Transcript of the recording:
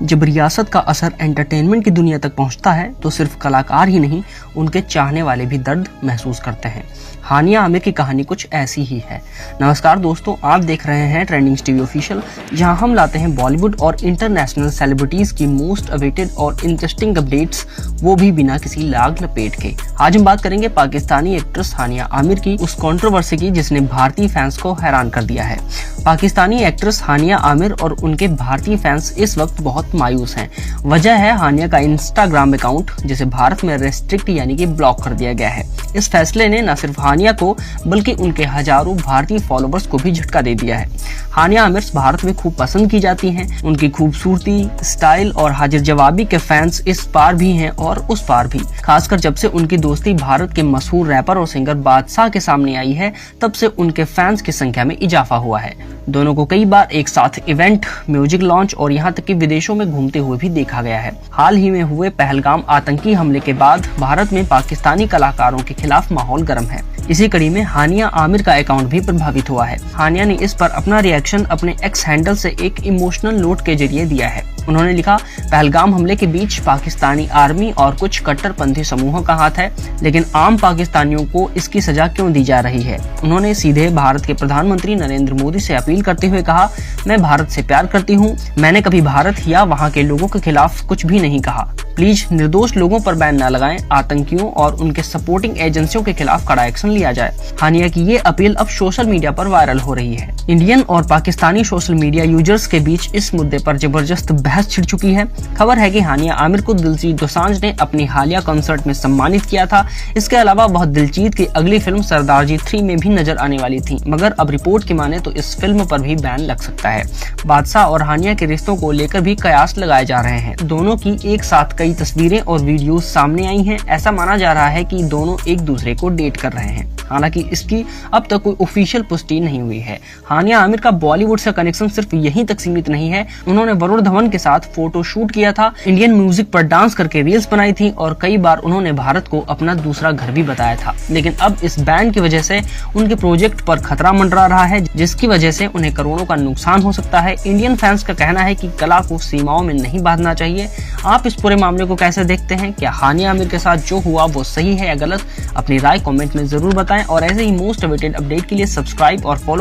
जब रियासत का असर एंटरटेनमेंट की दुनिया तक पहुंचता है तो सिर्फ कलाकार ही नहीं, उनके चाहने वाले भी दर्द महसूस करते हैं। हानिया आमिर की कहानी कुछ ऐसी ही है। नमस्कार दोस्तों, आप देख रहे हैं ट्रेंडिंग्स टीवी ऑफिशियल, जहां हम लाते हैं बॉलीवुड और इंटरनेशनल सेलिब्रिटीज की मोस्ट अवेटेड और इंटरेस्टिंग अपडेट्स, वो भी बिना किसी लाग लपेट के। आज हम बात करेंगे पाकिस्तानी एक्ट्रेस हानिया आमिर की, उस कंट्रोवर्सी की जिसने भारतीय फैंस को हैरान कर दिया है। पाकिस्तानी एक्ट्रेस हानिया आमिर और उनके भारतीय फैंस इस वक्त बहुत मायूस हैं। वजह है हानिया का इंस्टाग्राम अकाउंट, जिसे भारत में रेस्ट्रिक्ट यानी कि ब्लॉक कर दिया गया है। इस फैसले ने न सिर्फ हानिया को बल्कि उनके हजारों भारतीय फॉलोअर्स को भी झटका दे दिया है। हानिया आमिर भारत में खूब पसंद की जाती हैं। उनकी खूबसूरती, स्टाइल और हाजिर जवाबी के फैंस इस पार भी हैं और उस पार भी। खासकर जब से उनकी दोस्ती भारत के मशहूर रैपर और सिंगर बादशाह के सामने आई है, तब से उनके फैंस की संख्या में इजाफा हुआ है। दोनों को कई बार एक साथ इवेंट, म्यूजिक लॉन्च और यहाँ तक कि विदेशों में घूमते हुए भी देखा गया है। हाल ही में हुए पहलगाम आतंकी हमले के बाद भारत में पाकिस्तानी कलाकारों के खिलाफ माहौल गर्म है। इसी कड़ी में हानिया आमिर का अकाउंट भी प्रभावित हुआ है। हानिया ने इस पर अपना रिएक्शन अपने एक्स हैंडल से एक इमोशनल नोट के जरिए दिया है। उन्होंने लिखा, पहलगाम हमले के बीच पाकिस्तानी आर्मी और कुछ कट्टरपंथी समूहों का हाथ है, लेकिन आम पाकिस्तानियों को इसकी सजा क्यों दी जा रही है। उन्होंने सीधे भारत के प्रधानमंत्री नरेंद्र मोदी से अपील करते हुए कहा, मैं भारत से प्यार करती हूँ, मैंने कभी भारत या वहाँ के लोगों के खिलाफ कुछ भी नहीं कहा। प्लीज निर्दोष लोगों पर बैन न लगाएं, आतंकियों और उनके सपोर्टिंग एजेंसियों के खिलाफ कड़ा एक्शन लिया जाए। हानिया की ये अपील अब सोशल मीडिया पर वायरल हो रही है। इंडियन और पाकिस्तानी सोशल मीडिया यूजर्स के बीच इस मुद्दे पर जबरदस्त बहस छिड़ चुकी है। खबर है कि हानिया आमिर को दिलजीत दोसांझ ने अपनी हालिया कॉन्सर्ट में सम्मानित किया था। इसके अलावा वह दिलजीत की अगली फिल्म सरदारजी 3 में भी नजर आने वाली थी, मगर अब रिपोर्ट की माने तो इस फिल्म पर भी बैन लग सकता है। बादशाह और हानिया के रिश्तों को लेकर भी कयास लगाए जा रहे हैं। दोनों की एक साथ कई तस्वीरें और वीडियोस सामने आई हैं। ऐसा माना जा रहा है कि दोनों एक दूसरे को डेट कर रहे हैं। हालांकि इसकी अब तक कोई ऑफिशियल पुष्टि नहीं हुई है। हानिया आमिर का बॉलीवुड से कनेक्शन सिर्फ यहीं तक सीमित नहीं है। उन्होंने वरुण धवन के साथ फोटो शूट किया था, इंडियन म्यूजिक पर डांस करके रील्स बनाई थी और कई बार उन्होंने भारत को अपना दूसरा घर भी बताया था। लेकिन अब इस बैन की वजह से उनके प्रोजेक्ट पर खतरा मंडरा रहा है, जिसकी वजह से उन्हें करोड़ों का नुकसान हो सकता है। इंडियन फैंस का कहना है कि कला को सीमाओं में नहीं बांधना चाहिए। आप इस पूरे मामले को कैसे देखते हैं? क्या हानिया आमिर के साथ जो हुआ वो सही है या गलत? अपनी राय कमेंट में जरूर बताएं और ऐसे ही मोस्ट अवेटेड अपडेट के लिए सब्सक्राइब और फॉलो